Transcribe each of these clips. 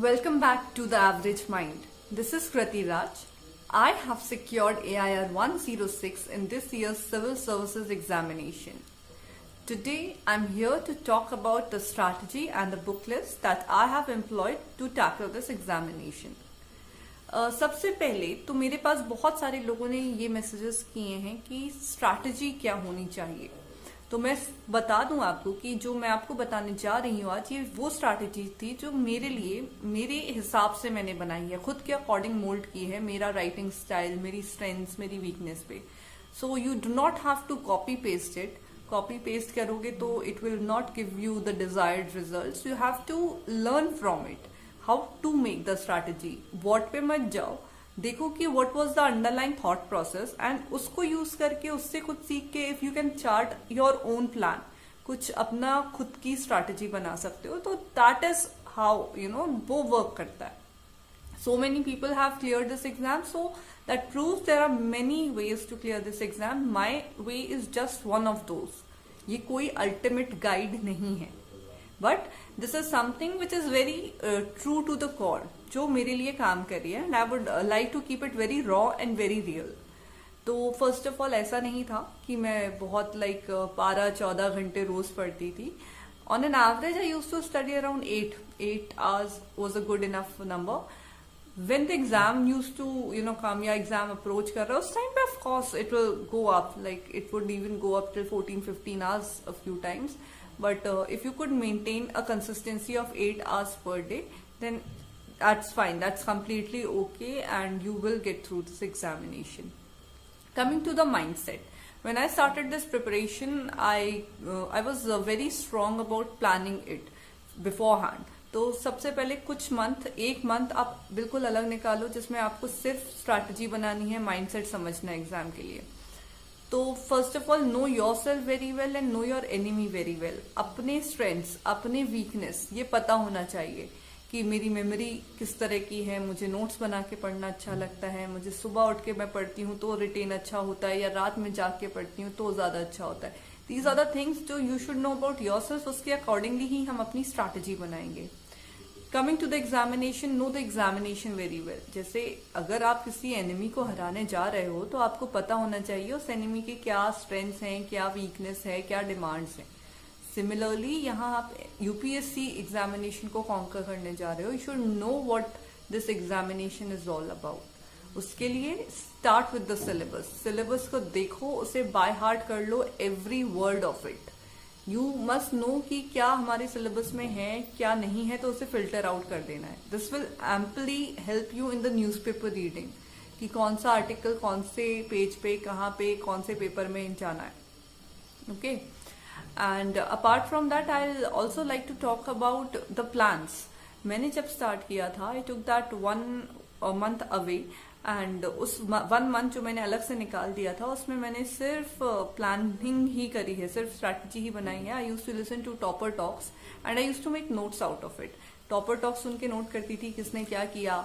Welcome back to The Average Mind. This is Krati Raj. I have secured AIR 106 in this year's Civil Services examination. Today, I'm here to talk about the strategy and the book list that I have employed to tackle this examination. सबसे पहले तो मेरे पास बहुत सारे लोगों ने ये messages किए हैं कि स्ट्रैटेजी क्या होनी चाहिए। तो मैं बता दूं आपको कि जो मैं आपको बताने जा रही हूँ आज, ये वो स्ट्रैटेजी थी जो मेरे लिए मेरे हिसाब से मैंने बनाई है, खुद के अकॉर्डिंग मोल्ड की है, मेरा राइटिंग स्टाइल, मेरी स्ट्रेंथ्स, मेरी वीकनेस पे। So you do not have to copy paste it. Copy paste करोगे तो it will not give you the desired results. You have to learn from it how to make the strategy. What पे मत जाओ, देखो कि what was the underlying thought process and उसको use करके, उससे कुछ सीख के if you can chart your own plan, कुछ अपना खुद की स्ट्रैटेजी बना सकते हो। तो दैट इज हाउ वो वर्क करता है। So many people have cleared this exam, so that proves there are many ways to clear this exam. My way is just one of those. ये कोई ultimate guide नहीं है, but this is something which is very true to the core, जो मेरे लिए काम कर रही है, and I would like to keep it very raw and very real. तो फर्स्ट ऑफ ऑल ऐसा नहीं था कि मैं बहुत 12-14 घंटे रोज पढ़ती थी। On an average I used to study around 8 hours was a good enough number. When the exam used to come, या exam approach कर रहा है उस time पे of course it will go up, like it would even go up till 14-15 hours a few times. But if you could maintain a consistency of 8 hours per day, then that's fine, that's completely okay, and you will get through this examination. Coming to the mindset, when I started this preparation, I was very strong about planning it beforehand. तो सबसे पहले एक month आप बिल्कुल अलग निकालो जिसमें आपको सिर्फ स्ट्रैटेजी बनानी है, माइंडसेट समझना है एग्जाम के लिए। तो first of all, no yourself very well and know your enemy very well. अपने स्ट्रेंथ्स, अपने वीकनेस ये पता होना चाहिए कि मेरी मेमोरी किस तरह की है, मुझे नोट्स बना के पढ़ना अच्छा लगता है, मुझे सुबह उठ के मैं पढ़ती हूँ तो रिटेन अच्छा होता है, या रात में जाग के पढ़ती हूँ तो ज्यादा अच्छा होता है। दीज आर द थिंग्स जो you should know about yourself. उसके अकॉर्डिंगली ही हम अपनी स्ट्रैटेजी बनाएंगे। Coming to the examination, know the examination very well. जैसे अगर आप किसी एनिमी को हराने जा रहे हो तो आपको पता होना चाहिए उस एनिमी के क्या स्ट्रेंथ्स हैं, क्या वीकनेस है, क्या डिमांड्स हैं। सिमिलरली यहाँ आप यूपीएससी एग्जामिनेशन को कॉन्कर करने जा रहे हो, you should know what this examination is all about. उसके लिए start with the syllabus. Syllabus को देखो, उसे बाय हार्ट कर लो, every word of it. You must know कि क्या हमारे सिलेबस में है, क्या नहीं है, तो उसे फिल्टर आउट कर देना है। This will amply help you in the newspaper reading कि कौन सा आर्टिकल कौन से पेज पे, कहाँ पे, कौन से पेपर में जाना है। Okay, and apart from that I will also like to talk about the plans. मैंने जब स्टार्ट किया था, I took that 1 month away, and उस 1 month जो मैंने अलग से निकाल दिया था उसमें मैंने सिर्फ प्लानिंग ही करी है, सिर्फ स्ट्रैटेजी ही बनाई है। I use to listen to topper talks and I use to make notes out of it. Topper talks सुन के नोट करती थी किसने क्या किया,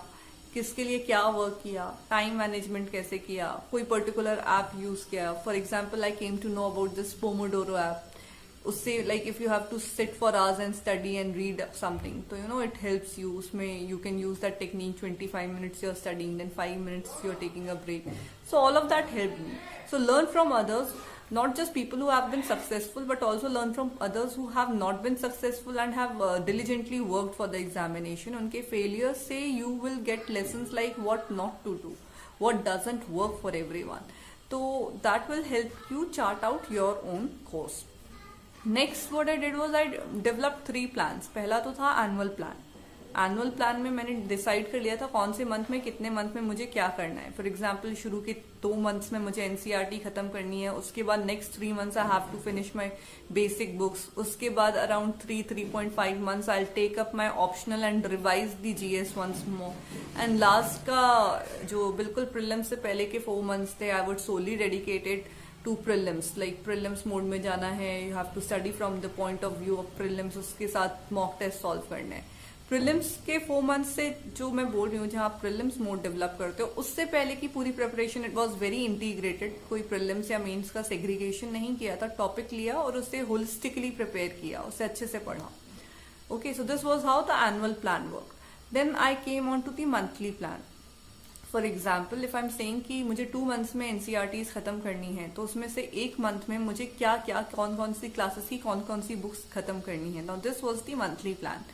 किसके लिए क्या वर्क किया, टाइम मैनेजमेंट कैसे किया, कोई पर्टिकुलर ऐप यूज किया। For example, I came to know about this Pomodoro app. उससे if you have to sit for hours and study and read something, तो इट हेल्प्स यू। उसमें you can use that technique. 25 minutes you're studying, then 5 minutes you're taking a break. So all of that helped me. So learn from others, not just people who have been successful, but also learn from others who have not been successful and have diligently worked for the examination. उनके failures से you will get lessons like what not to do, what doesn't work for everyone. So that will help you chart out your own course. Next what I did was I developed 3 plans. पहला तो था annual plan. Annual plan में मैंने decide कर लिया था कौन से मंथ में, कितने मंथ में मुझे क्या करना है। फॉर एग्जाम्पल, शुरू के 2 months में मुझे एनसीईआरटी खत्म करनी है, उसके बाद next 3 months I have to finish my basic books, उसके बाद around 3.5 months I take up my optional and revise the GS once more, and last का जो बिल्कुल प्रीलिम्स से पहले के 4 months थे, I would solely dedicated to prelims. Prelims mode में जाना है, you have to study from the point of view of prelims, उसके साथ मॉक टेस्ट सॉल्व करने हैं। प्रीलिम्स के 4 months से जो मैं बोल रही हूँ, जहाँ आप प्रीलिम्स मोड डेवलप करते हो, उससे पहले की पूरी preparation it was very integrated. कोई प्रीलिम्स या मेंस का सेग्रीगेशन नहीं किया था, टॉपिक लिया और उसे होलिस्टिकली प्रिपेयर किया, उसे अच्छे से पढ़ा। Okay, so this was how the annual plan work. Then I came on to the monthly plan. For example if I am saying कि मुझे 2 मंथ्स में एनसीईआरटीज खत्म करनी है, तो उसमें से एक मंथ में मुझे क्या क्या कौन कौन सी क्लासेस की कौन कौन सी बुक्स खत्म करनी है. Now this was the monthly plan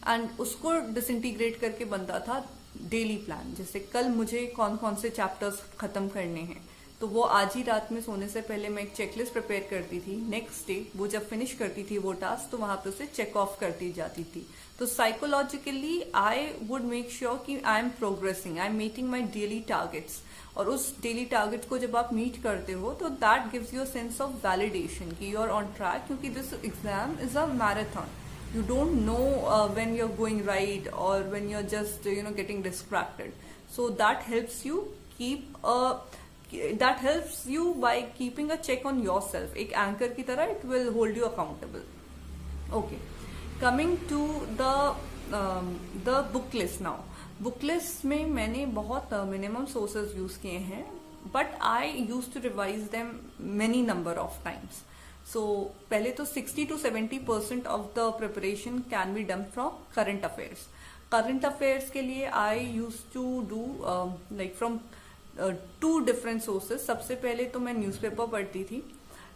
and उसको डिसइंटीग्रेट करके बनता था डेली प्लान. जैसे कल मुझे कौन कौन से चैप्टर्स खत्म करने हैं, तो वो आज ही रात में सोने से पहले मैं एक चेकलिस्ट प्रिपेयर करती थी. नेक्स्ट डे वो जब फिनिश करती थी वो टास्क, तो वहां पे उसे चेक ऑफ करती जाती थी. तो psychologically I would make sure कि I am progressing, I am meeting my daily targets. और उस डेली टारगेट को जब आप मीट करते हो तो that gives you a sense of validation कि यू आर ऑन ट्रैक, क्योंकि this exam is a marathon. You don't know when you're going right or when you're just getting distracted. So that helps you by keeping a check on yourself. एक anchor की तरह it will hold you accountable. Okay, coming to the book list now. Book list में मैंने बहुत minimum sources use किए हैं, but I used to revise them many number of times. So पहले तो 60 to 70% of the preparation can be done from current affairs. Current affairs के लिए I used to do like from 2 different sources. सबसे पहले तो मैं newspaper पढ़ती थी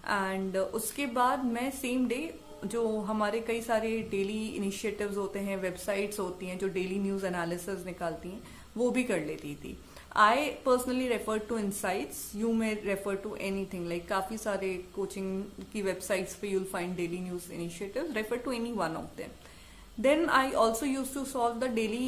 एंड उसके बाद मैं सेम डे जो हमारे कई सारे डेली इनिशिएटिव्स होते हैं, वेबसाइट्स होती हैं जो डेली न्यूज़ एनालिसिस निकालती हैं, वो भी कर लेती थी. I personally refer to insights. You may refer to anything like काफी सारे कोचिंग की वेबसाइट्स पे you'll find daily news initiatives. Refer to any one of them. Then I also used to solve the daily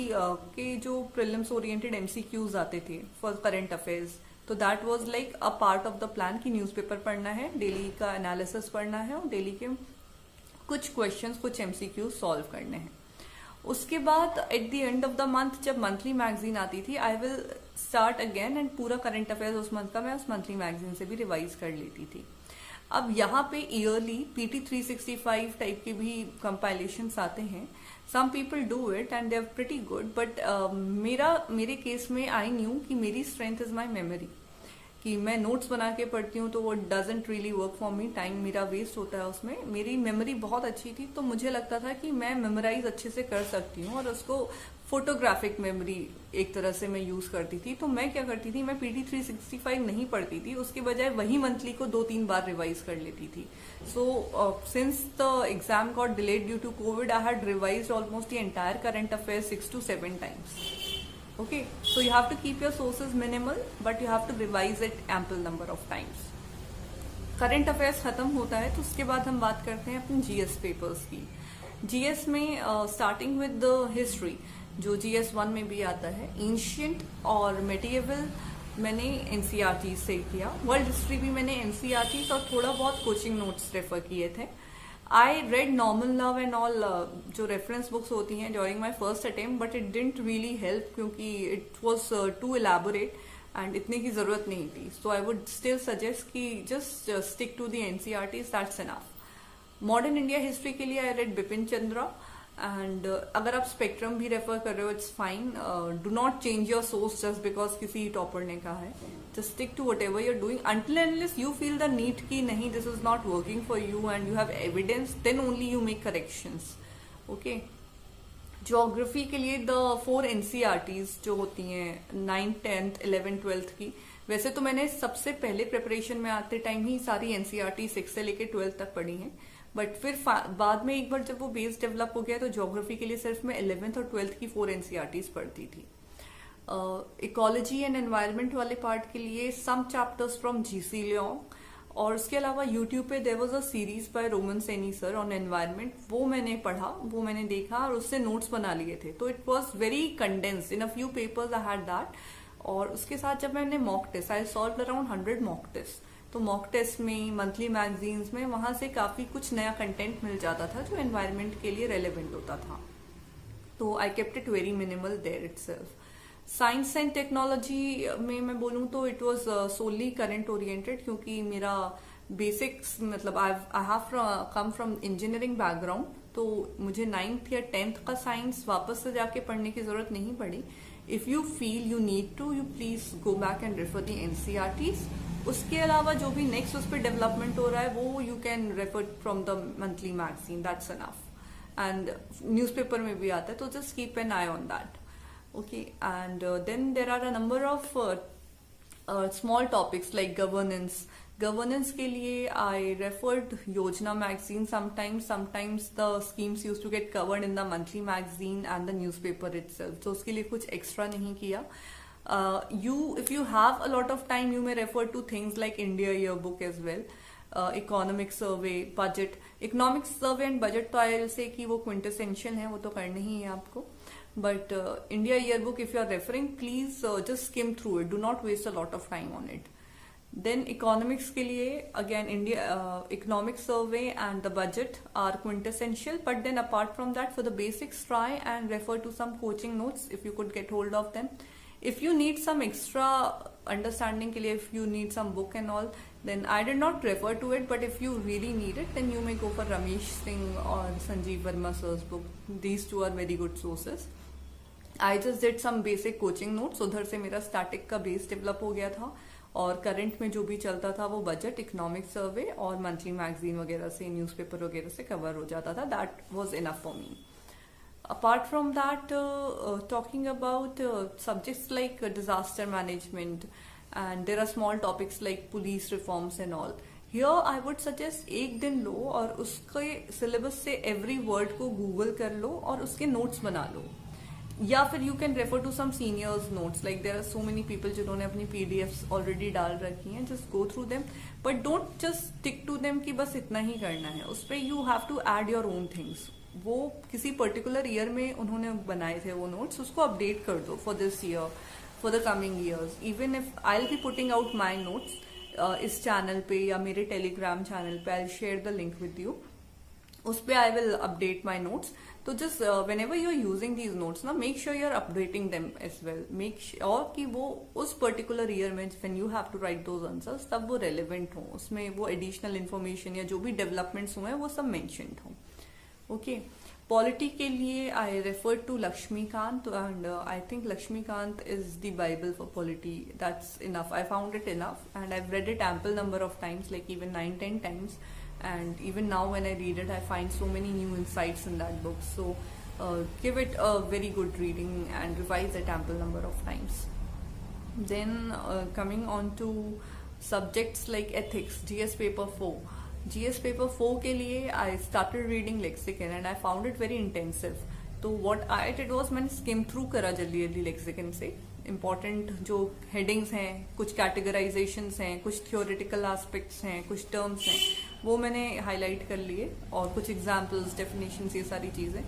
के जो prelims oriented MCQs आते थे for current affairs. तो that was like a part of the plan कि newspaper पढ़ना है, daily का analysis पढ़ना है और डेली के कुछ क्वेश्चंस, कुछ MCQs सॉल्व करने हैं. उसके बाद at the end of the month जब मंथली मैगजीन आती थी, I will start again and पूरा करंट अफेयर्स उस मंथ का मैं उस मंथली मैगजीन से भी रिवाइज कर लेती थी. अब यहाँ पे ईयरली PT 365 टाइप के भी कंपाइलेशंस आते हैं. Some people do it and they are pretty good, but मेरे केस में आई न्यू कि मेरी स्ट्रेंथ इज माई मेमोरी, कि मैं नोट्स बना के पढ़ती हूँ तो वो doesn't really work for me, time मेरा वेस्ट होता है उसमें. मेरी मेमोरी बहुत अच्छी थी तो मुझे लगता था कि मैं मेमोराइज अच्छे से कर सकती हूँ और उसको फोटोग्राफिक मेमोरी एक तरह से मैं यूज करती थी. तो मैं क्या करती थी, मैं PT 365 नहीं पढ़ती थी, उसके बजाय वही मंथली को 2-3 बार रिवाइज कर लेती थी. So since the exam got delayed due to COVID, I had revised almost the entire current affair 6 to 7 times. Okay, so you have to keep your sources minimal, but you have to revise it ample number of times. Current affairs खत्म होता है तो उसके बाद हम बात करते हैं अपने GS पेपर्स की. GS में starting with the history, जो GS 1 में भी आता है, एंशियंट और मेडिएवल मैंने NCERT से किया. वर्ल्ड हिस्ट्री भी मैंने NCERT और थोड़ा बहुत कोचिंग नोट्स रेफर किए थे. I read Normal Love and all जो रेफरेंस बुक्स होती हैं during my first attempt, but it didn't really help क्योंकि it was too elaborate and इतने की जरूरत नहीं थी. So I would still suggest कि just stick to the NCERTs, that's enough. Modern India history के लिए I read Bipin Chandra and अगर आप स्पेक्ट्रम भी रेफर कर रहे हो it's fine. Do not change your source just because किसी टॉपर ने कहा है. Just stick to whatever you're doing until and unless you feel the need कि नहीं this is not working for you and you have evidence, then only you make corrections. Okay, geography के लिए the 4 NCERTs जो होती हैं 9th 10th 11th 12th की, वैसे तो मैंने सबसे पहले प्रिपरेशन में आते टाइम ही सारी NCERT 6 से लेके 12th तक पढ़ी हैं. बट फिर बाद में एक बार जब वो बेस डेवलप हो गया तो ज्योग्राफी के लिए सिर्फ मैं 11th और 12th की 4 NCERTs पढ़ती थी. इकोलॉजी एंड एनवायरनमेंट वाले पार्ट के लिए some chapters from GC Leong, और उसके अलावा यूट्यूब पे there was a series by Roman Saini sir on environment. वो मैंने पढ़ा, वो मैंने देखा और उससे नोट्स बना लिए थे. तो it was very condensed in a few papers I had that. और उसके साथ जब मैंने मॉक टेस्ट, आई सॉल्व्ड अराउंड 100 मॉक टेस्ट. तो मॉक टेस्ट में, मंथली मैगजीन्स में, वहां से काफी कुछ नया कंटेंट मिल जाता था जो एनवायरनमेंट के लिए रेलेवेंट होता था. तो I kept it very minimal there itself. Science and technology में मैं बोलूँ तो it was solely current oriented, क्योंकि मेरा बेसिक्स मतलब I have come from engineering background. तो मुझे 9th या 10th का साइंस वापस से जाके पढ़ने की जरूरत नहीं पड़ी. If you feel you need to, you please go back and refer the NCERTs. उसके अलावा जो भी नेक्स्ट उस पर डेवलपमेंट हो रहा है वो you can refer from the monthly magazine, that's enough. and newspaper में भी आता है, तो just keep an eye on that. Okay, and then there are a number of small topics like governance. Governance के लिए I referred Yojana magazine sometimes. Sometimes the schemes used to get covered in the monthly magazine and the newspaper itself. So उसके लिए कुछ extra नहीं किया. If you have a lot of time, you may refer to things like India Yearbook as well. Economic survey, budget. Economic survey and budget तो I'll say कि वो quintessential है, वो तो करने ही है आपको. But India Yearbook, if you are referring, please just skim through it. Do not waste a lot of time on it. Then economics के लिए again India economic survey and the budget are quintessential. But then apart from that, for the basics, try and refer to some coaching notes if you could get hold of them. If you need some extra understanding के लिए, if you need some book and all, then I did not refer to it. But if you really need it, then you may go for Ramesh Singh or Sanjeev Verma sir's book. These two are very good sources. I just did some basic coaching notes. उधर से मेरा static का base develop हो गया था, और current में जो भी चलता था वो बजट, इकोनॉमिक सर्वे और मंथली मैगजीन वगैरह से, न्यूज़पेपर वगैरह से कवर हो जाता था. That was enough for me. Apart from that, talking about subjects like disaster management, and there are small topics like police reforms and all. Here I would suggest एक दिन लो और उसके सिलेबस से एवरी वर्ड को Google कर लो और उसके notes बना लो, या फिर you can refer to some seniors notes. Like there are so many people जिन्होंने अपनी पीडीएफ्स ऑलरेडी डाल रखी हैं. Just go through them, but don't just stick to them कि बस इतना ही करना है. उस पर you have to add your own things. वो किसी पर्टिकुलर ईयर में उन्होंने बनाए थे वो नोट्स, उसको अपडेट कर दो for this year, for the coming years. Even if I will be putting out my notes इस चैनल पे या मेरे टेलीग्राम चैनल पे, I will share the link with you. उस पे I will update my notes. तो just whenever you are using these notes ना, make sure you are updating them as well. Make sure कि वो उस particular year में when you have to write those answers, तब वो relevant हो, उसमें वो एडिशनल इन्फॉर्मेशन या जो भी डेवलपमेंट्स हुए हैं वो सब मेंशन्ड हो. ओके. पॉलिटी के लिए I refer to Laxmikanth, and I think Laxmikanth is the Bible for polity. That's enough. I found it enough and I read it ample number of times, like even 9-10 times. And even now when I read it, I find so many new insights in that book. So give it a very good reading and revise it ample number of times. Then coming on to subjects like ethics, GS paper 4. GS paper 4 के लिए I started reading lexicon and I found it very intensive. तो what I did was मैंने skim through करा जल्दी जल्दी lexicon से. Important जो headings हैं, कुछ कैटेगराइजेशंस हैं, कुछ थियोरेटिकल एस्पेक्ट्स हैं, कुछ टर्म्स हैं, वो मैंने हाईलाइट कर लिए, और कुछ एग्जांपल्स, डेफिनेशंस, ये सारी चीज़ें.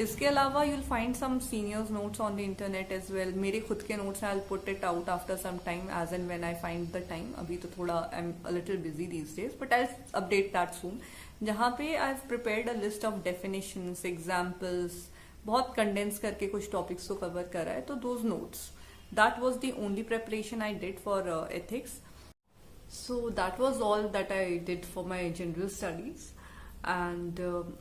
इसके अलावा you will find some seniors notes on the internet as well. मेरे खुद के notes I will put it out after some time as and when I find the time. अभी तो थोड़ा I am a little busy these days, but I will update that soon, जहाँ पे I have prepared a list of definitions, examples, बहुत condense करके कुछ topics को cover करा है. तो those notes, that was the only preparation I did for ethics. So that was all that I did for my general studies. And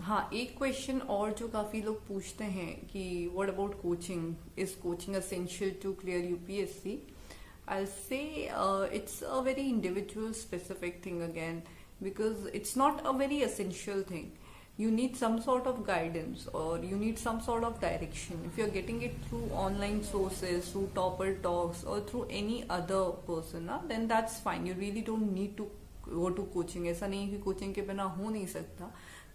हाँ, एक question और जो काफी लोग पूछते हैं कि what about coaching? Is coaching essential to clear UPSC? I'll say it's a very individual specific thing again, because it's not a very essential thing. You need some sort of guidance, or you need some sort of direction. If you're getting it through online sources, through Topper Talks, or through any other person, then that's fine. You really don't need to go to coaching. ऐसा नहीं कि coaching के बिना हो नहीं सकता.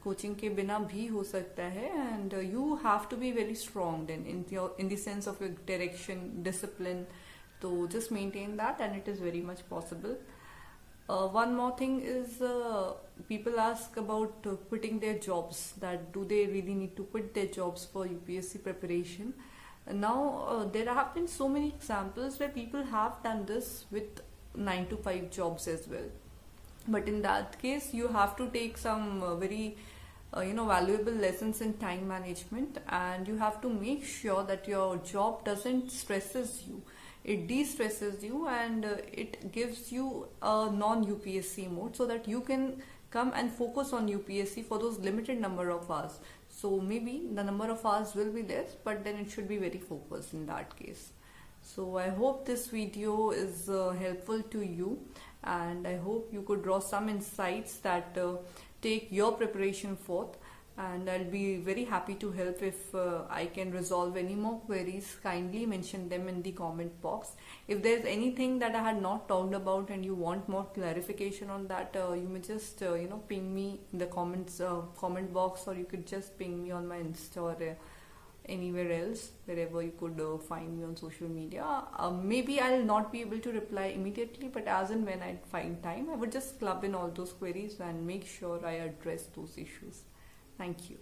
Coaching के बिना भी हो सकता है, and you have to be very strong then in the sense of your direction, discipline. So just maintain that, and it is very much possible. One more thing is people ask about quitting their jobs, that do they really need to quit their jobs for UPSC preparation. Now there have been so many examples where people have done this with 9 to 5 jobs as well, but in that case you have to take some very valuable lessons in time management, and you have to make sure that your job doesn't stresses you. It de-stresses you, and it gives you a non-UPSC mode, so that you can come and focus on UPSC for those limited number of hours. So maybe the number of hours will be less, but then it should be very focused in that case. So I hope this video is helpful to you, and I hope you could draw some insights that take your preparation forth. and I'll be very happy to help if I can resolve any more queries. Kindly mention them in the comment box. If there's anything that I had not talked about and you want more clarification on that, you may just ping me in the comment box, or you could just ping me on my Insta or anywhere else, wherever you could find me on social media. Maybe I'll not be able to reply immediately, but as and when I find time, I would just club in all those queries and make sure I address those issues. Thank you.